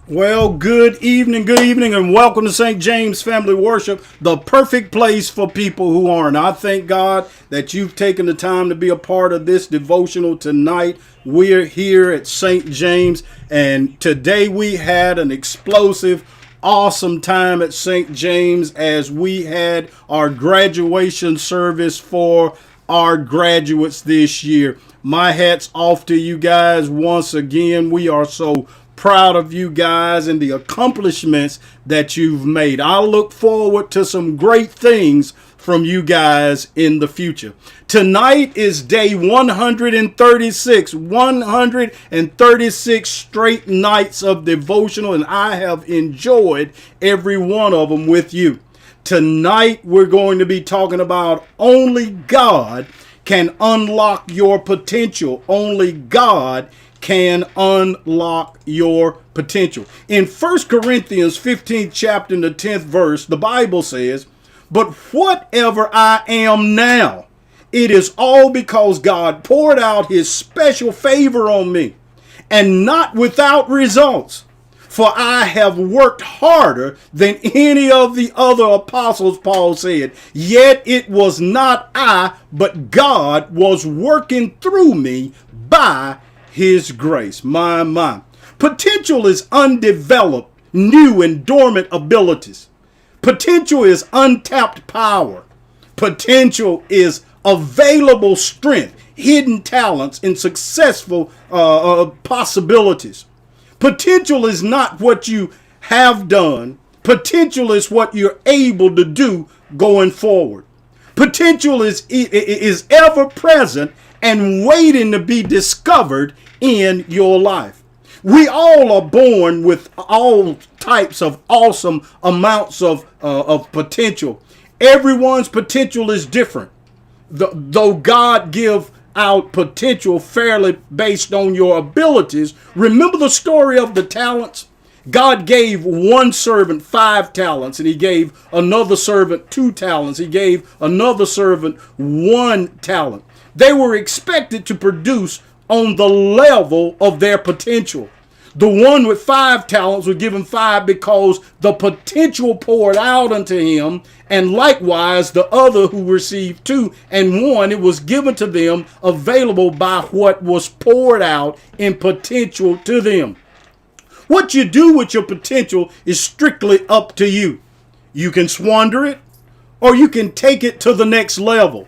Well, good evening, and welcome to St. James Family Worship, the perfect place for people who aren't. I thank God that you've taken the time to be a part of this devotional tonight. We're here at St. James, and today we had an explosive, awesome time at St. James as we had our graduation service for our graduates this year. My hat's off to you guys once again. We are so proud of you guys and the accomplishments that you've made. I look forward to some great things from you guys in the future. Tonight is day 136, 136 straight nights of devotional, and I have enjoyed every one of them with you. Tonight we're going to be talking about only God can unlock your potential. Only God can unlock your potential. In 1 Corinthians 15th chapter and the 10th verse, the Bible says, "But whatever I am now, it is all because God poured out his special favor on me, and not without results. For I have worked harder than any of the other apostles," Paul said. "Yet it was not I, but God was working through me by his grace." My. Potential is undeveloped, new and dormant abilities. Potential is untapped power. Potential is available strength, hidden talents, and successful possibilities. Potential is not what you have done. Potential is what you're able to do going forward. Potential is ever present and waiting to be discovered in your life. We all are born with all types of awesome amounts of potential. Everyone's potential is different. Though God give out potential fairly based on your abilities, remember the story of the talents? God gave one servant 5 talents, and he gave another servant 2 talents. He gave another servant 1 talent. They were expected to produce on the level of their potential. The one with 5 talents was given 5 because the potential poured out unto him, and likewise the other who received 2 and 1, it was given to them available by what was poured out in potential to them. What you do with your potential is strictly up to you. You can squander it, or you can take it to the next level.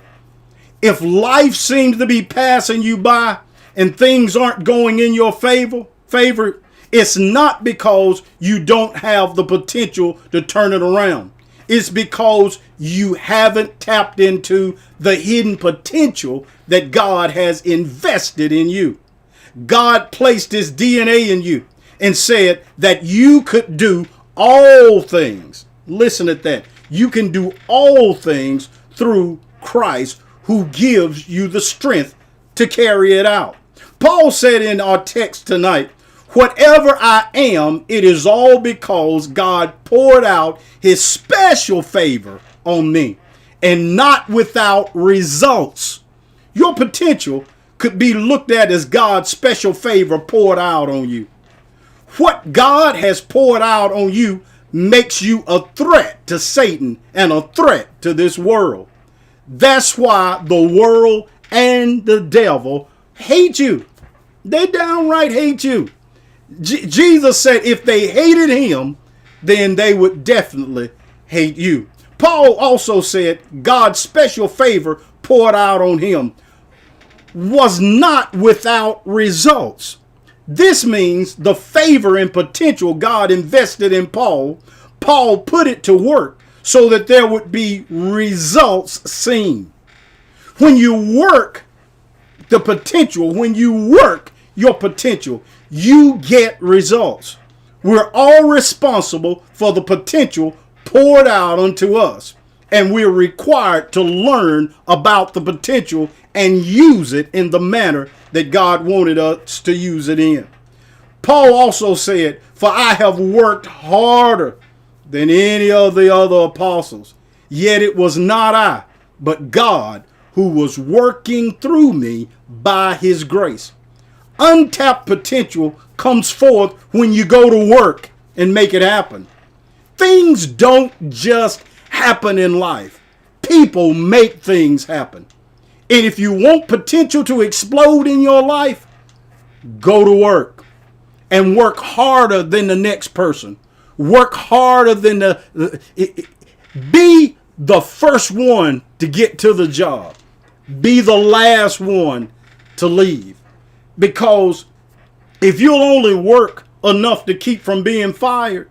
If life seems to be passing you by and things aren't going in your favor, it's not because you don't have the potential to turn it around. It's because you haven't tapped into the hidden potential that God has invested in you. God placed his DNA in you and said that you could do all things. Listen at that. You can do all things through Christ, who gives you the strength to carry it out. Paul said in our text tonight, "Whatever I am, it is all because God poured out his special favor on me, and not without results." Your potential could be looked at as God's special favor poured out on you. What God has poured out on you makes you a threat to Satan and a threat to this world. That's why the world and the devil hate you. They downright hate you. Jesus said if they hated him, then they would definitely hate you. Paul also said God's special favor poured out on him was not without results. This means the favor and potential God invested in Paul put it to work so that there would be results seen. When you work the potential, when you work your potential, you get results. We're all responsible for the potential poured out unto us, and we're required to learn about the potential and use it in the manner that God wanted us to use it in. Paul also said, for I have worked harder than any of the other apostles, yet it was not I, but God who was working through me by his grace. Untapped potential comes forth when you go to work and make it happen. Things don't just happen in life. People make things happen. And if you want potential to explode in your life, go to work and work harder than the next person. Work harder than be the first one to get to the job. Be the last one to leave. Because if you'll only work enough to keep from being fired,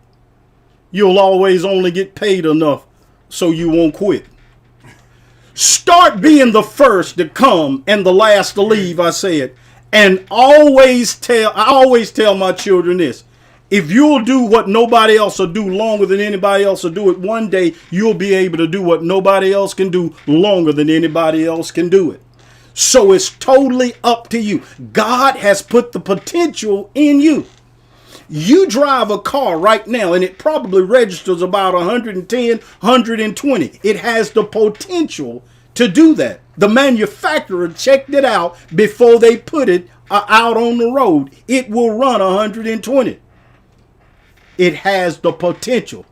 you'll always only get paid enough so you won't quit. Start being the first to come and the last to leave, I said. And I always tell my children this. If you'll do what nobody else will do longer than anybody else will do it, one day you'll be able to do what nobody else can do longer than anybody else can do it. So it's totally up to you. God has put the potential in you. You drive a car right now and it probably registers about 110, 120. It has the potential to do that. The manufacturer checked it out before they put it out on the road. It will run 120. It has the potential.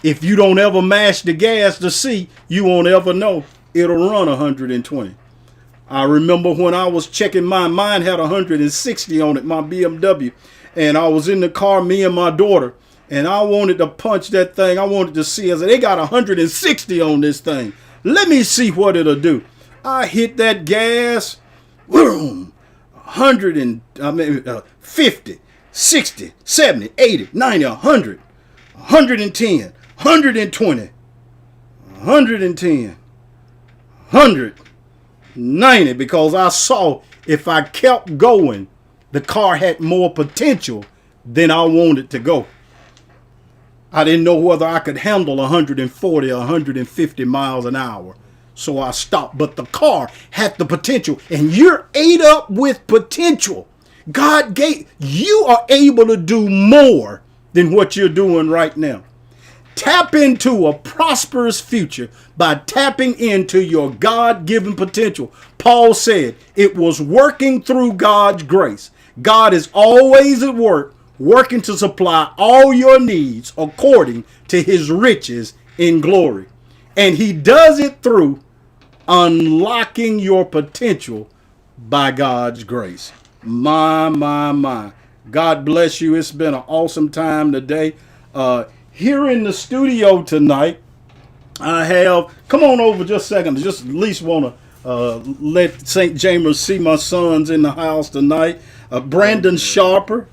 If you don't ever mash the gas to see, you won't ever know it'll run 120. I remember when I was checking mine had 160 on it, my BMW. And I was in the car, me and my daughter, and I wanted to punch that thing. I wanted to see. I said, they got 160 on this thing. Let me see what it'll do. I hit that gas, boom, 50, 60, 70, 80, 90, 100, 110, 120, 110, 190, because I saw if I kept going, the car had more potential than I wanted to go. I didn't know whether I could handle 140 or 150 miles an hour. So I stopped. But the car had the potential. And you're ate up with potential. God gave, you are able to do more than what you're doing right now. Tap into a prosperous future by tapping into your God-given potential. Paul said it was working through God's grace. God is always at work, working to supply all your needs according to his riches in glory. And he does it through unlocking your potential by God's grace. My. God bless you. It's been an awesome time today. Here in the studio tonight, I have, come on over just a second. Just at least want to let St. James see my sons in the house tonight. Brandon Sharper,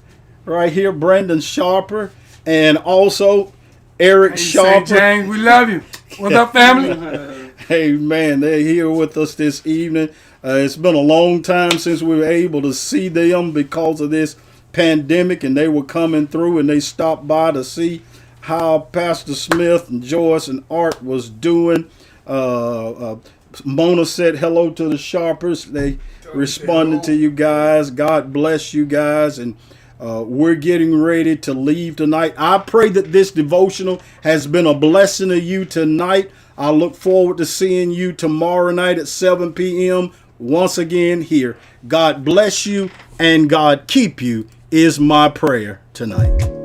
right here, Brandon Sharper, and also Eric Sharper. St. James, we love you. What's up, family? Hey, man, they're here with us this evening. It's been a long time since we were able to see them because of this pandemic, and they were coming through, and they stopped by to see how Pastor Smith and Joyce and Art was doing. Mona said hello to the Sharpers. They responded to you guys. God bless you guys. And we're getting ready to leave tonight. I pray that this devotional has been a blessing to you tonight. I look forward to seeing you tomorrow night at 7 p.m. once again here. God bless you and God keep you is my prayer tonight.